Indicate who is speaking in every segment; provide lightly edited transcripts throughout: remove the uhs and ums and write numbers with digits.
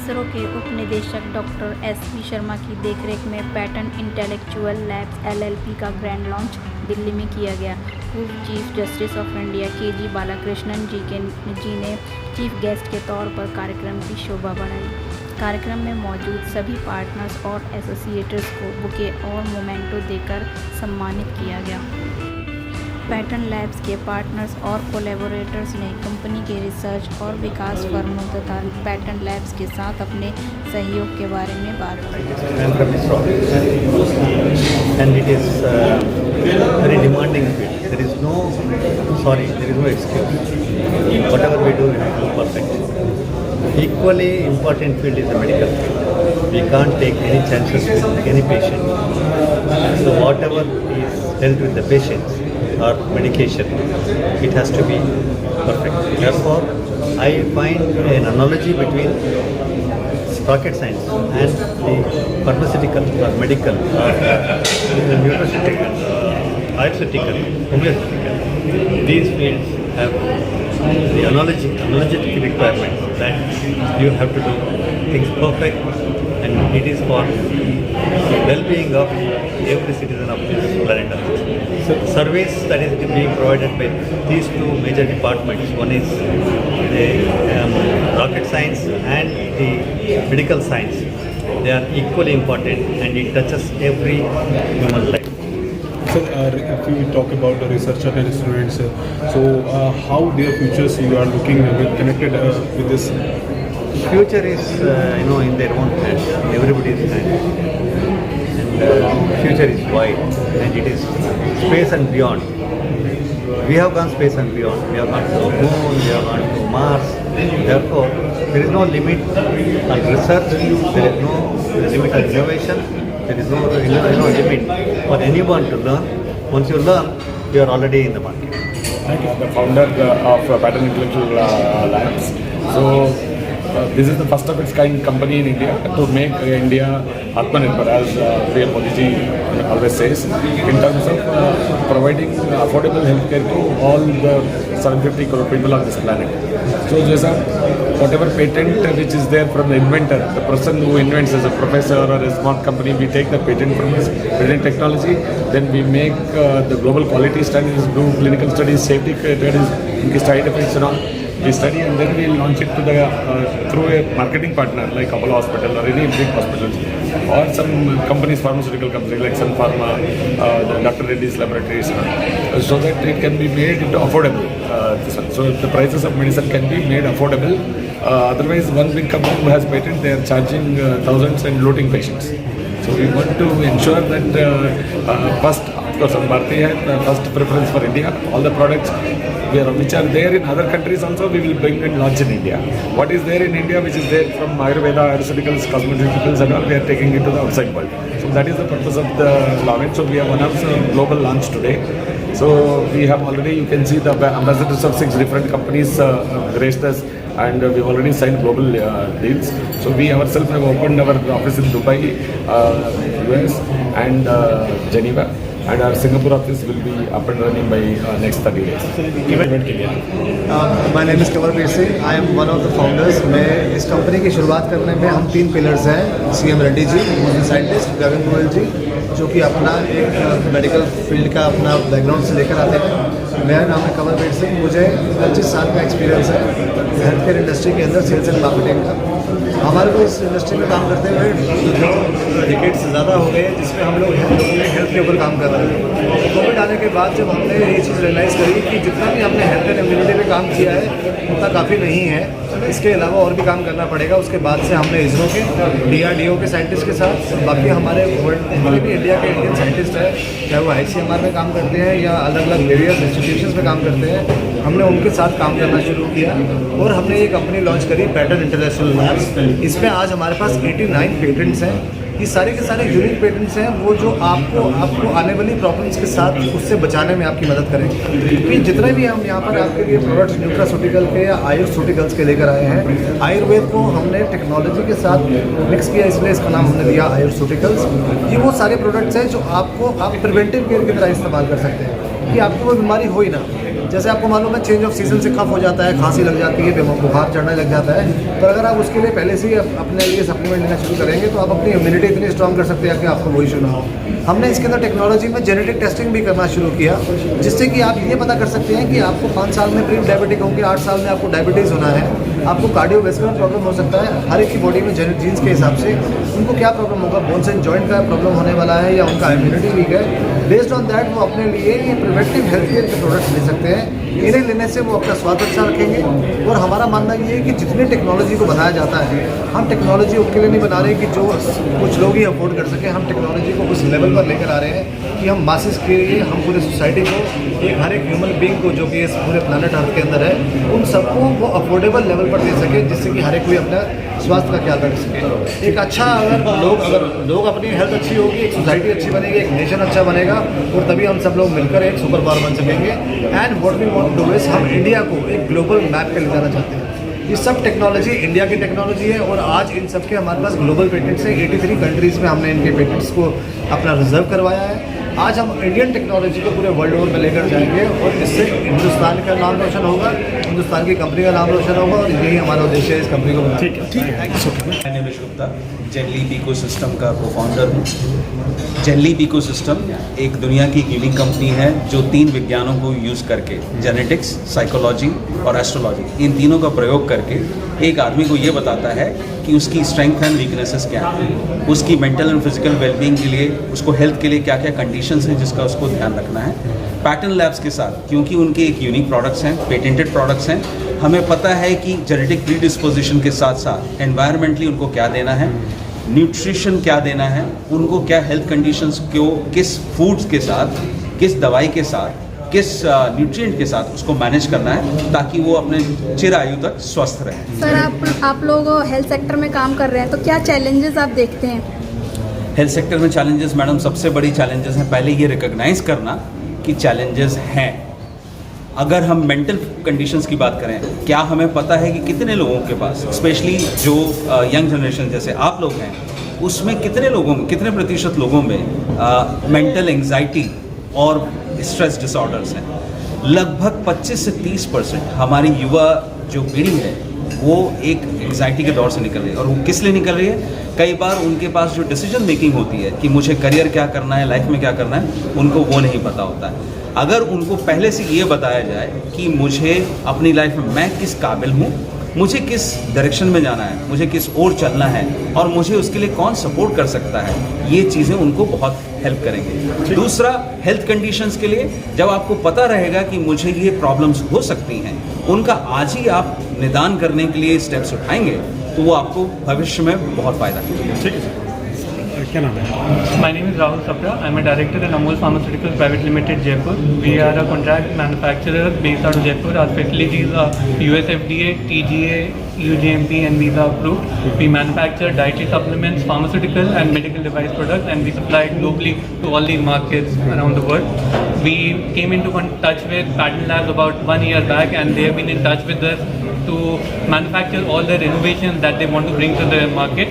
Speaker 1: इसरो के उप निदेशक डॉक्टर एस.वी. शर्मा की देखरेख में पैटर्न इंटेलेक्चुअल लैब्स एलएलपी का ग्रैंड लॉन्च दिल्ली में किया गया। पूर्व chief justice of India K G. Balakrishnan ji ने चीफ गेस्ट के तौर पर कार्यक्रम की शोभा बढ़ाई। कार्यक्रम में मौजूद सभी पार्टनर्स और एसोसिएटर्स को बुके और मोमेंटो देकर सम्मानित किया गया। पैटर्न लैब्स के पार्टनर्स और कोलैबोरेटर्स ने कंपनी के रिसर्च और विकास फर्मों तथा पैटर्न लैब्स के साथ अपने सहयोग के बारे में बात की।
Speaker 2: And it is very demanding field. There is no excuse. Whatever we do, we have to do perfect. Equally important field is the medical field. We can't take any chances with any patient. So whatever is dealt with the patients or medication, it has to be perfect. Therefore, I find an analogy between rocket science and the pharmaceutical or medical or nutraceutical, ayurvedical, homeopathetical. These fields have the analogetic requirements that you have to do things perfect, and it is for the well-being of every citizen of this planet Earth. So service that is being provided by these two major departments, one is the rocket science and the medical science, they are equally important and it touches every human life.
Speaker 3: So, if you talk about the researcher and students, how their futures you are looking connected with this?
Speaker 2: Future is in their own hands, everybody's hands, and future is wide and it is space and beyond. We have gone space and beyond. We have gone to the moon, we have gone to Mars. Therefore, there is no limit on research, there is no limit on innovation, there is no limit for anyone to learn. Once you learn, you are already in the market.
Speaker 3: Thank you. The founder of Pattern Intellectual Labs. So, this is the first of its kind company in India to make India Atmanirbhar, as PM Modi ji always says, in terms of providing affordable healthcare to all the 750 crore people on this planet. So, whatever patent which is there from the inventor, the person who invents as a professor or a smart company, we take the patent from this patent technology, then we make the global quality studies, do clinical studies, safety studies, side effects and all. We study and then we launch it to the through a marketing partner like Apollo Hospital or any big hospitals or some companies, pharmaceutical companies like Sun Pharma, Dr. Reddy's Laboratories, so that it can be made into affordable. So the prices of medicine can be made affordable. Otherwise, one big company who has patent, they are charging thousands and looting patients. So we want to ensure that first, of course, Bharti has first preference for India. All the products which are there in other countries also, we will bring and launch in India. What is there in India, which is there from Ayurveda, Ayurvedicals, cosmeceuticals and all, we are taking it to the outside world. So that is the purpose of the launch. So we have announced a global launch today. So we have already, you can see the ambassadors of 6 different companies graced us, and we've already signed global deals. So we ourselves have opened our office in Dubai, US and Geneva. And our Singapore office will be up and running by next 30 days.
Speaker 4: My name is Kamalveer Singh. I am one of the founders. मैं इस company की शुरुआत करने में हम 3 pillars हैं। CM Reddy ji, scientist गगन गोयल जी, जो कि अपना एक मेडिकल फील्ड का अपना बैकग्राउंड से लेकर आते हैं। मेरा नाम है कमलवीर सिंह। मुझे 25 साल का एक्सपीरियंस है हेल्थ केयर इंडस्ट्री के अंदर सेल्स एंड मार्केटिंग का। हमारे को इस इंडस्ट्री में काम करते हुए डिकेड से ज़्यादा हो गए, जिसमें हम लोग हेल्थ के ऊपर काम कर रहे हैं। कोविड आने के बाद जब हमने ये चीज़ रियलाइज़ करी कि जितना भी हमने हेल्थ एंड इम्यूनिटी पे काम किया है उतना काफ़ी नहीं है, इसके अलावा और भी काम करना पड़ेगा। उसके बाद से हमने इसरो के DRDO के साइंटिस्ट के साथ, बाकी हमारे जितने भी इंडिया के इंडियन साइंटिस्ट हैं, चाहे वो ICMR में काम करते हैं या अलग अलग वेरियस इंस्टीट्यूशंस में काम करते हैं, हमने उनके साथ काम करना शुरू किया और हमने ये कंपनी लॉन्च करी पैटर्न इंटरनेशनल लैब्स। इसमें आज हमारे पास 89 पेटेंट्स हैं। ये सारे के सारे यूनिक पेटेंट्स हैं, वो जो आपको आने वाली प्रॉब्लम्स के साथ उससे बचाने में आपकी मदद करेंगे। क्योंकि जितने भी हम यहाँ पर आपके लिए प्रोडक्ट्स न्यूट्रास्यूटिकल के या आयुर्सूटिकल्स के लेकर आए हैं, आयुर्वेद को हमने टेक्नोलॉजी के साथ मिक्स किया, इसलिए इसका नाम हमने दिया आयुर्सूटिकल्स। ये वो सारे प्रोडक्ट्स हैं जो आप प्रिवेंटिव केयर की तरह इस्तेमाल कर सकते हैं कि आपको वो बीमारी हो ही ना। जैसे आपको मालूम है चेंज ऑफ सीजन से कफ हो जाता है, खांसी लग जाती है, बुखार चढ़ने लग जाता है, पर अगर आप उसके लिए पहले से ही अपने लिए सप्लीमेंट लेना शुरू करेंगे तो आप अपनी इम्यूनिटी इतनी स्ट्रॉन्ग कर सकते हैं कि आपको वही इशू ना हो। हमने इसके अंदर टेक्नोलॉजी में जेनेटिक टेस्टिंग भी करना शुरू किया, जिससे कि आप ये पता कर सकते हैं कि आपको 5 साल में प्री डायबिटिक होंगे, 8 साल में आपको डायबिटीज़ होना है, आपको कार्डियोवैस्कुलर प्रॉब्लम हो सकता है, हर एक की बॉडी में जीन्स के हिसाब से उनको क्या प्रॉब्लम होगा, बोन्स एंड जॉइंट का प्रॉब्लम होने वाला है या उनका इम्यूनिटी वीक है। बेस्ड ऑन दैट वो अपने लिए ये प्रिवेंटिव हेल्थ केयर के प्रोडक्ट्स ले सकते हैं। इन्हें लेने से वो अपना स्वास्थ्य अच्छा रखेंगे। और हमारा मानना ये है कि जितनी टेक्नोलॉजी को बनाया जाता है, हम टेक्नोलॉजी उसके लिए नहीं बना रहे कि जो कुछ लोग ही अफोर्ड कर सकें, हम टेक्नोलॉजी को उस लेवल पर लेकर आ रहे हैं कि हम मासेस के लिए, हम पूरे सोसाइटी को, एक हर एक ह्यूमन बींग को जो कि इस पूरे प्लानट अर्थ के अंदर है, उन सबको वो अफोर्डेबल लेवल पर दे सके, जिससे कि हर एक कोई अपना स्वास्थ्य का ख्याल रख सके। एक अच्छा अगर लोग अपनी हेल्थ अच्छी होगी, एक सोसाइटी अच्छी बनेगी, एक नेशन अच्छा बनेगा, और तभी हम सब लोग मिलकर एक सुपर पावर बन सकेंगे। And what we want to do is, हम इंडिया को एक ग्लोबल मैप पे ले जाना चाहते हैं। ये सब टेक्नोलॉजी इंडिया की टेक्नोलॉजी है, और आज इन सब के हमारे पास ग्लोबल पेटेंट्स हैं। 83 कंट्रीज़ में हमने इनके पेटेंट्स को अपना रिजर्व करवाया है। आज हम इंडियन टेक्नोलॉजी को पूरे वर्ल्ड ओवर में लेकर जाएंगे, और इससे हिंदुस्तान का नाम रोशन होगा, हिंदुस्तान की कंपनी का नाम रोशन होगा, और यही हमारा उद्देश्य है इस कंपनी को। ठीक है, थैंक यू।
Speaker 5: मैं निवेश गुप्ता जेनलीप इकोसिस्टम का को-फाउंडर हूँ। जेनलीप इकोसिस्टम एक दुनिया की यूनिक कंपनी है जो 3 विज्ञानों को यूज़ करके, जेनेटिक्स, साइकोलॉजी और एस्ट्रोलॉजी, इन तीनों का प्रयोग करके एक आदमी को ये बताता है कि उसकी स्ट्रेंथ एंड वीकनेसेस क्या हैं, उसकी मेंटल एंड फिजिकल वेलबींग के लिए, उसको हेल्थ के लिए क्या क्या कंडीशंस हैं जिसका उसको ध्यान रखना है। पैटर्न लैब्स के साथ, क्योंकि उनके एक यूनिक प्रोडक्ट्स हैं, पेटेंटेड प्रोडक्ट्स हैं, हमें पता है कि जेनेटिक प्रीडिस्पोजिशन के साथ साथ एनवायरमेंटली उनको क्या देना है, न्यूट्रिशन क्या देना है, उनको क्या हेल्थ कंडीशंस को किस फूड्स के साथ, किस दवाई के साथ, किस न्यूट्रिएंट के साथ उसको मैनेज करना है, ताकि वो अपने चिर आयु तक स्वस्थ रहे।
Speaker 1: सर, आप लोग हेल्थ सेक्टर में काम कर रहे हैं, तो क्या चैलेंजेस आप देखते हैं?
Speaker 5: हेल्थ सेक्टर में चैलेंजेस, मैडम, सबसे बड़ी चैलेंजेस हैं पहले ये रिकॉग्नाइज करना कि चैलेंजेस हैं। अगर हम मेंटल कंडीशंस की बात करें, क्या हमें पता है कि कितने लोगों के पास, स्पेशली जो यंग जनरेशन जैसे आप लोग हैं, उसमें कितने लोगों में, कितने प्रतिशत लोगों में मेंटल एंग्जाइटी और स्ट्रेस डिसऑर्डर्स हैं? लगभग 25 से 30% हमारी युवा जो पीढ़ी है वो एक एंग्जाइटी के दौर से निकल रही है। और वो किस लिए निकल रही है? कई बार उनके पास जो डिसीजन मेकिंग होती है कि मुझे करियर क्या करना है, लाइफ में क्या करना है, उनको वो नहीं पता होता है। अगर उनको पहले से ये बताया जाए कि मुझे अपनी लाइफ में मैं किस काबिल हूँ, मुझे किस डायरेक्शन में जाना है, मुझे किस ओर चलना है, और मुझे उसके लिए कौन सपोर्ट कर सकता है, ये चीज़ें उनको बहुत हेल्प करेंगे। दूसरा, हेल्थ कंडीशंस के लिए जब आपको पता रहेगा कि मुझे ये प्रॉब्लम्स हो सकती हैं, उनका आज ही आप निदान करने के लिए स्टेप्स उठाएंगे तो वो आपको भविष्य में बहुत फ़ायदा करेगा। ठीक है,
Speaker 6: क्या नाम है?
Speaker 7: My name is Rahul Sapra. I'm a director in Amul Pharmaceuticals Private Limited, Jaipur. We are a contract manufacturer based out of Jaipur. Our facilities are US FDA, TGA, EU-GMP and Visa approved. We manufacture dietary supplements, pharmaceutical and medical device products, and we supply globally to all the markets around the world. We came into touch with Patent Labs about 1 year back, and they have been in touch with us to manufacture all their innovations that they want to bring to the market.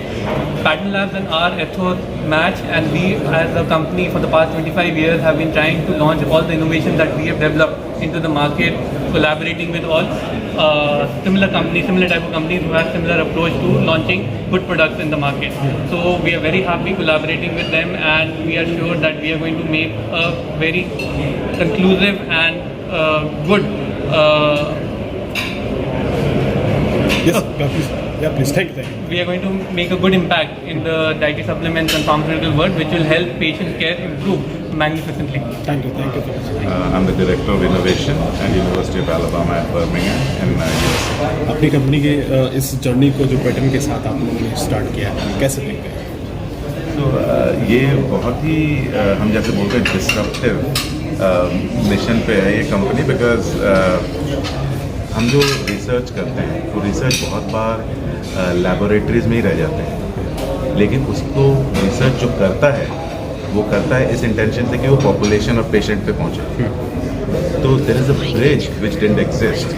Speaker 7: Patent Labs and our ethos match, and we as a company for the past 25 years have been trying to launch all the innovations that we have developed into the market, collaborating with all similar companies, similar type of companies who have similar approach to launching good products in the market. So we are very happy collaborating with them, and we are sure that we are going to make a very conclusive and good
Speaker 6: Yes, please. Yeah, please. Thank you.
Speaker 7: we are going to make a good impact in the dietary supplements and pharmaceutical world, which will help patient care improve magnificently.
Speaker 6: Thank you. Thank you so much.
Speaker 8: I'm the Director of Innovation at University of Alabama at Birmingham in USA.
Speaker 6: अपनी company के इस journey को जो pattern के साथ आप लोगों ने स्टार्ट किया है, कैसे देखते हैं?
Speaker 8: तो ये बहुत ही हम जैसे बोलते हैं डिस्रप्टिव मिशन पे है ये कंपनी, बिकॉज हम जो रिसर्च करते हैं वो रिसर्च बहुत बार लैबोरेटरीज में ही रह जाते हैं, लेकिन उसको रिसर्च जो करता है वो करता है इस इंटेंशन से कि वो पॉपुलेशन और पेशेंट पे पहुंचे। तो there is a bridge which didn't exist,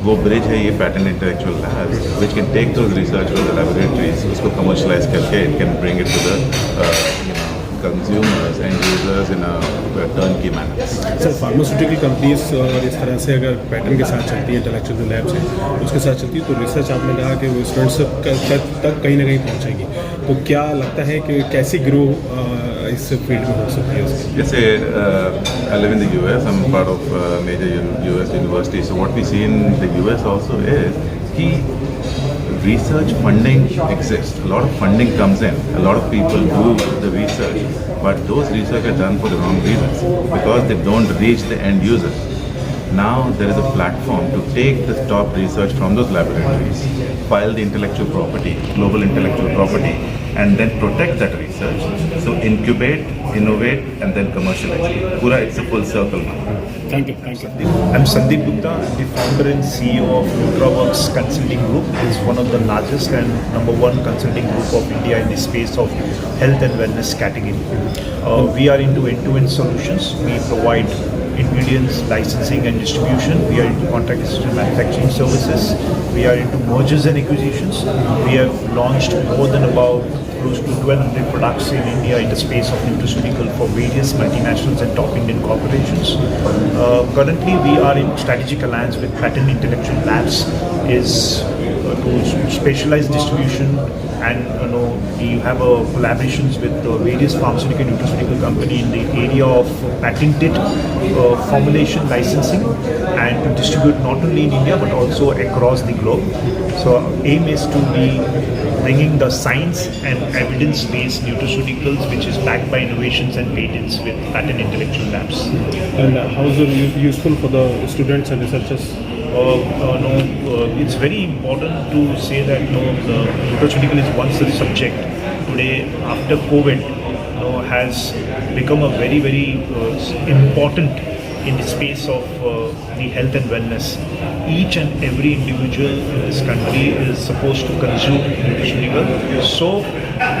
Speaker 8: वो ब्रिज है ये pattern intellectual labs which can take those research from the laboratories, उसको कमर्शलाइज करके it can bring it to the consumers and users in a turnkey manner.
Speaker 6: Sir pharmaceutical companies और इस तरह से अगर पैटर्न के साथ चलती है, इंटेलेक्चुअल जो लैब्स हैं उसके साथ चलती है, तो रिसर्च आपने कहा कि वो स्टूडेंट्स तक कहीं ना कहीं पहुँचेगी, तो क्या लगता है कि कैसी ग्रो इस फील्ड में हो सकती है उसकी?
Speaker 8: जैसे I live in the US, I'm part of major US university. So what we see in the US also is कि research funding exists. A lot of funding comes in. A lot of people do the research, but those research are done for the wrong reasons because they don't reach the end users. Now there is a platform to take the top research from those laboratories, file the intellectual property, global intellectual property, and then protect that research. So incubate, innovate, and then commercialize. Pura, it's a full circle now.
Speaker 6: Thank you.
Speaker 9: I'm Sandeep Gupta, I'm the founder and CEO of NutraWorks Consulting Group. It's one of the largest and #1 consulting group of India in the space of health and wellness category. We are into end-to-end solutions. We provide ingredients, licensing and distribution. We are into contract digital manufacturing services. We are into mergers and acquisitions. We have launched more than about close to 1,200 products in India in the space of nutraceutical for various multinationals and top Indian corporations. Currently, we are in strategic alliance with Patent Intellectual Labs is to specialized distribution, and we have collaborations with various pharmaceutical and nutraceutical company in the area of patented formulation licensing and to distribute not only in India but also across the globe. So aim is to be bringing the science and evidence-based nutraceuticals which is backed by innovations and patents with Patent Intellectual Labs.
Speaker 6: And how is it useful for the students and researchers?
Speaker 9: It's very important to say that the nutraceutical is one such subject today after COVID has become a very important in the space of the health and wellness. Each and every individual in this country is supposed to consume nutraceutical, so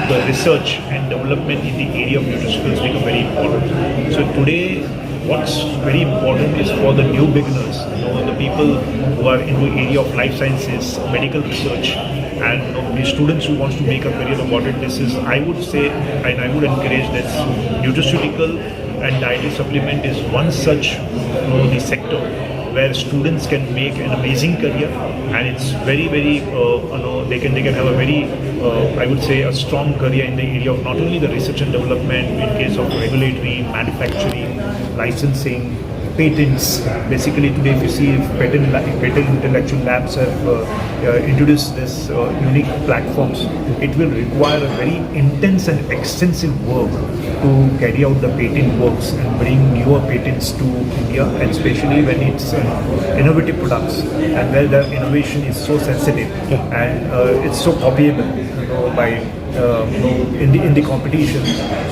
Speaker 9: the research and development in the area of nutraceuticals become very important. So today what's very important is for the new beginners, the people who are in the area of life sciences, medical research, and the students who wants to make a career about it. This is, I would say, and I would encourage that nutraceutical and dietary supplement is one such the sector where students can make an amazing career, and it's very they can have a very I would say a strong career in the area of not only the research and development in case of regulatory, manufacturing, licensing, patents. Basically today if you see patent intellectual labs have introduced this unique platforms, it will require a very intense and extensive work to carry out the patent works and bring newer patents to India, and especially when it's innovative products and where the innovation is so sensitive and it's so copyable by in the competition.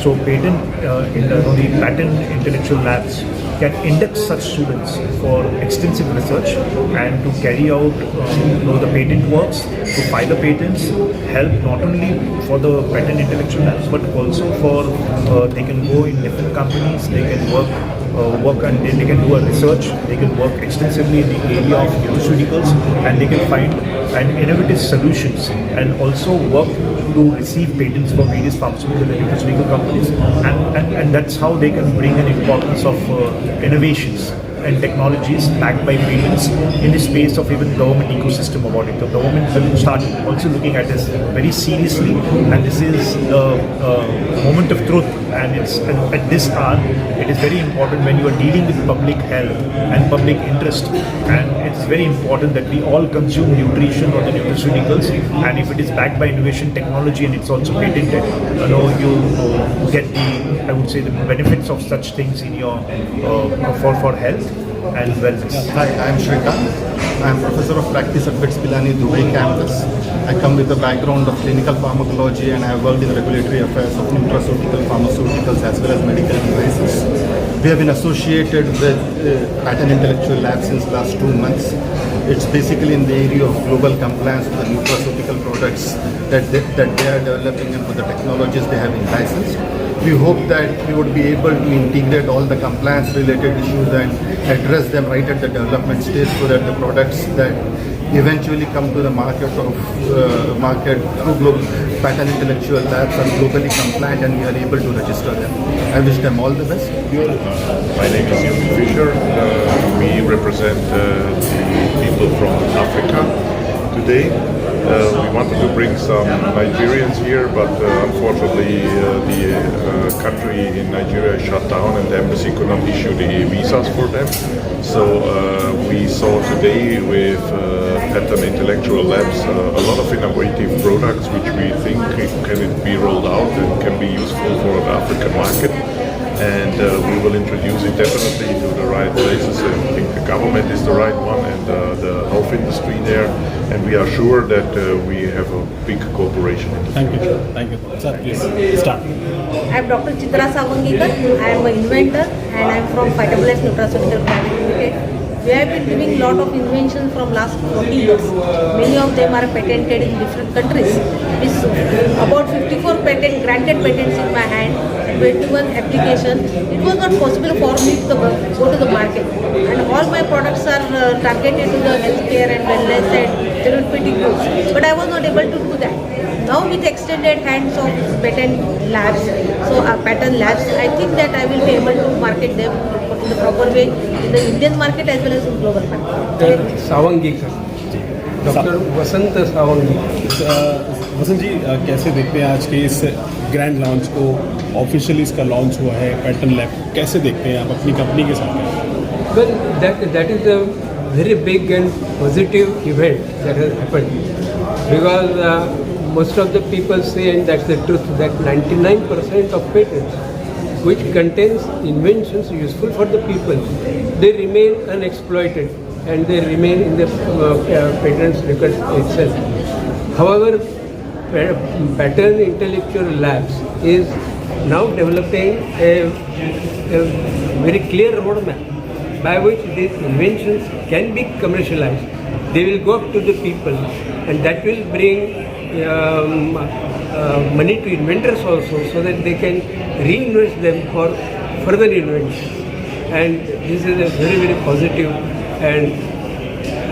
Speaker 9: So the patent intellectual labs can index such students for extensive research and to carry out the patent works, to file the patents, help not only for the patent intellectual labs but also for they can go in different companies, they can work and they can do a research, they can work extensively in the area of nutraceuticals, and they can find innovative solutions and also work to receive patents for various pharmaceutical and nutraceutical companies, and that's how they can bring an importance of innovations and technologies backed by patents in the space of even government ecosystem about it. The government has started also looking at this very seriously, and this is the moment of truth, and it's at this hour it is very important when you are dealing with public health and public interest, and it's very important that we all consume nutrition or the nutraceuticals, and if it is backed by innovation technology and it's also patented, you get the, I would say, the benefits of such things in your for health and wellness.
Speaker 4: Hi, I am Shrikant. I am Professor of Practice at BITS Pilani Dubai campus. I come with a background of clinical pharmacology, and I have worked in regulatory affairs of nutraceutical, pharmaceuticals as well as medical devices. We have been associated with Patent Intellectual Labs since last 2 months. It's basically in the area of global compliance with the nutraceutical products that they are developing and for the technologies they have in license. We hope that we would be able to integrate all the compliance related issues and address them right at the development stage so that the products that eventually come to the market through global pattern intellectual labs are globally compliant and we are able to register them. I wish them all the best.
Speaker 8: My name is Jürgen Fischer. We represent the people from Africa today. We wanted to bring some Nigerians here, but unfortunately the country in Nigeria is shut down and the embassy could not issue the visas for them. So we saw today with Pattern Intellectual Labs a lot of innovative products which we think can be rolled out and can be useful for the African market. And we will introduce it definitely to the right places. I think the government is the right one and the health industry there. And we are sure that we have a big cooperation.
Speaker 6: Thank you, sir. Thank you. Sir, please start.
Speaker 10: I am Dr. Chitra Savangikar. I am an inventor and I am from Phytoblex Nutraceutical Private Limited. We have been doing lot of inventions from last 40 years. Many of them are patented in different countries. With about 54 granted patents in my hand, 21 application. It was not possible for me to go to the market. And all my products are targeted to the healthcare and wellness and therapeutic goods. But I was not able to do that. Now with extended hands of patent labs, patent labs, I think that I will be able to market them in the proper way in the Indian market as well as in global market.
Speaker 11: Savangikar, doctor Vasant Savangikar.
Speaker 6: Vasant ji, कैसे देखते हैं आज के इस grand launch को? Officially इसका launch हुआ है पैटर्न लैब, कैसे देखते हैं आप अपनी कंपनी के साथ?
Speaker 11: Well, that is a very big and positive event that has happened because most of the people say, and that's the truth, that 99% of patents which contains inventions useful for the people, they remain unexploited and they remain in the patents record itself. However, Pattern Intellectual Labs is now developing a very clear roadmap by which these inventions can be commercialized. They will go up to the people and that will bring money to inventors also, so that they can reinvest them for further inventions. And this is a very, very positive and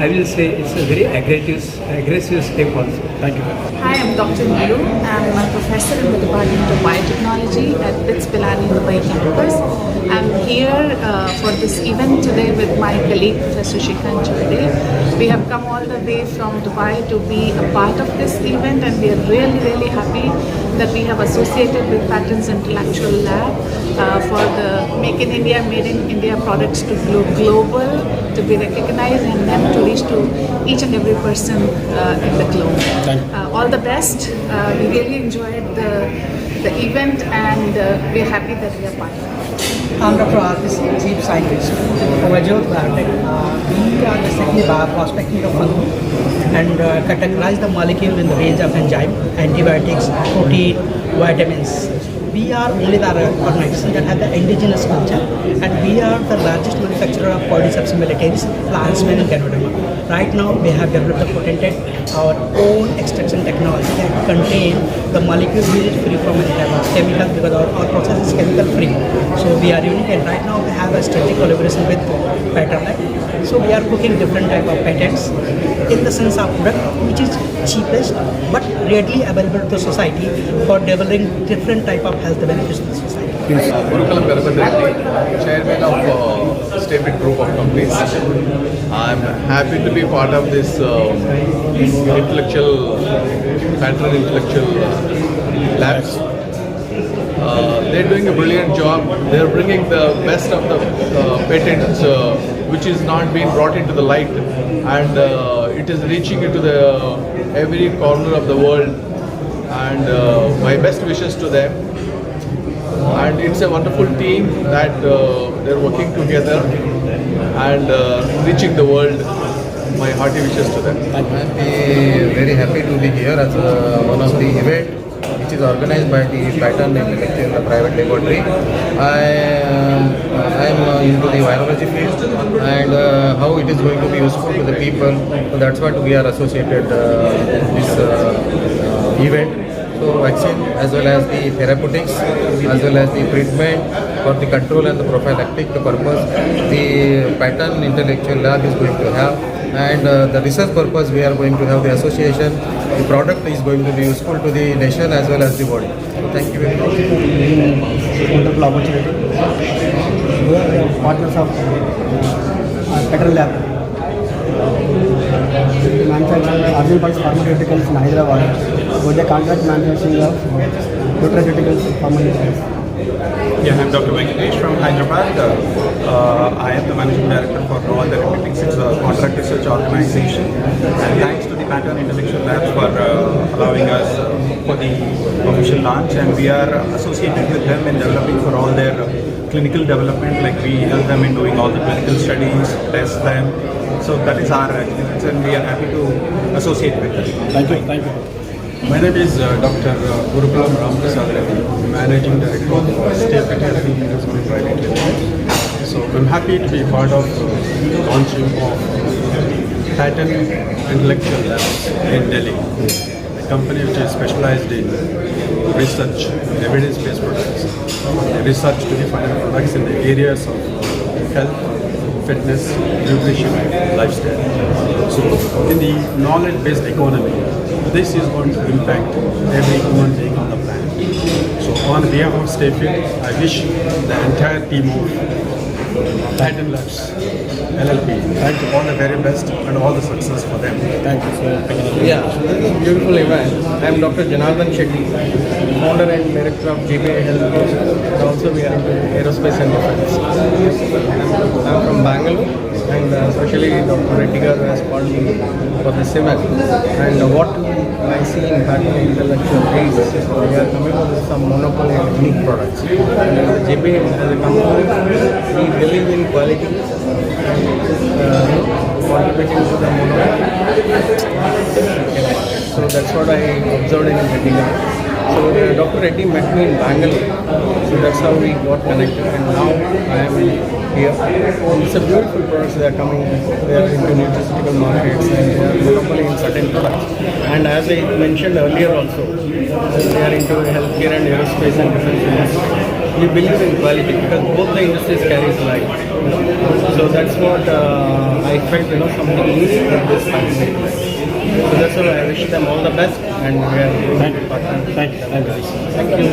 Speaker 11: I will say it's a very aggressive step also.
Speaker 6: Thank you.
Speaker 12: Hi, I'm Dr. Neeru. I'm a professor in the Department of Biotechnology at BITS Pilani Dubai campus. I'm here for this event today with my colleague Professor Shrikant Chaudhary. We have come all the way from Dubai to be a part of this event and we are really, really happy that we have associated with Patterns Intellectual Lab for the Make in India, Made in India products to go global, to be recognized and then to reach to each and every person in the globe. All the best. We really enjoyed the event and we are happy that we are part of it.
Speaker 13: I'm Dr. RPC, Chief Scientist from Ajoth Biotech. We are basically prospecting the fungi and categorize the molecule in the range of enzyme, antibiotics, protein, vitamins. We are only the organization that has the indigenous culture and we are the largest manufacturer of Cordyceps militaris, Plantsman and Ganoderma. Right now we have developed and patented our own extraction technology that contain the molecule which is free from any type of chemical because our process is chemical free. So we are unique and right now we have a strategic collaboration with Pattern Lab. So we are cooking different type of patents in the sense of product which is cheapest but readily available to society for developing different type of health benefits to the society.
Speaker 4: Gurukulam Garbhan Reddy, Chairman of Stapit Group of Companies. I'm happy to be part of this Pattern Intellectual Labs. They're doing a brilliant job. They're bringing the best of the patents which is not being brought into the light and it is reaching into every corner of the world and my best wishes to them. And it's a wonderful team that they're working together and reaching the world. My hearty wishes to them.
Speaker 14: I'm very happy to be here as one of the event which is organized by the Pattern Intellectual Private Laboratory. I am into the virology field and how it is going to be useful to the people. So that's what we are associated this event. So vaccine as well as the therapeutics as well as the treatment for the control and the prophylactic purpose the Pattern Intellectual Lab is going to have. and the research purpose we are going to have the association. The product is going to be useful to the nation as well as the body. So thank you very much.
Speaker 13: Wonderful opportunity. We are partners of Pattern Lab. Manufacturing Arjun Pharmaceuticals in Hyderabad with the contract manufacturing of nutraceuticals pharmaceuticals.
Speaker 15: Yeah, I'm Dr. Venkatesh from Hyderabad. I am the Managing Director for Nova Therapeutics. It's a contract research organization. And thanks to the Pattern Intellectual Labs for allowing us for the official launch. And we are associated with them in developing for all their clinical development. Like we help them in doing all the clinical studies, test them. So that is our experience and we are happy to associate with them.
Speaker 6: Thank you. Thank you. My name is Dr. Gurukulam Ramprasad Reddy, Managing Director of State Health University Private Limited. So I'm happy to be part of launching of Pattern Intellectual Labs in Delhi, a company which is specialized in research, evidence-based products, research to be final products in the areas of health, fitness, nutrition, lifestyle. So in the knowledge-based economy, this is going to impact every human being on the planet. So on behalf of Stay Fit, I wish the entire team of Pattern Labs LLP, thank you, all the very best and all the success for them. Thank you so
Speaker 14: Yeah, this is a beautiful event. I am Dr. Janardhan Shetty, founder and director of JPA Health, and also we are into aerospace and defense. I am from Bangalore, and especially Dr. Reddy has called me for this event. And what I see in Pattern Intellectual is we are coming up with some monopoly and unique products. And JPA as a company, we believe in quality and contributing to the monopoly. So that's what I observed in Reddy. So Dr. Reddy met me in Bangalore, so that's how we got connected, and now I am here. It's a beautiful products they are coming, they are into nutraceutical markets and they are monopoly in certain products. And as I mentioned earlier also, they are into healthcare and aerospace and defense industry. We believe in quality because both the industries carries life. So that's what I felt, something unique in this pattern. So that's why I wish them all the best and we are going to partner.
Speaker 6: Thank you.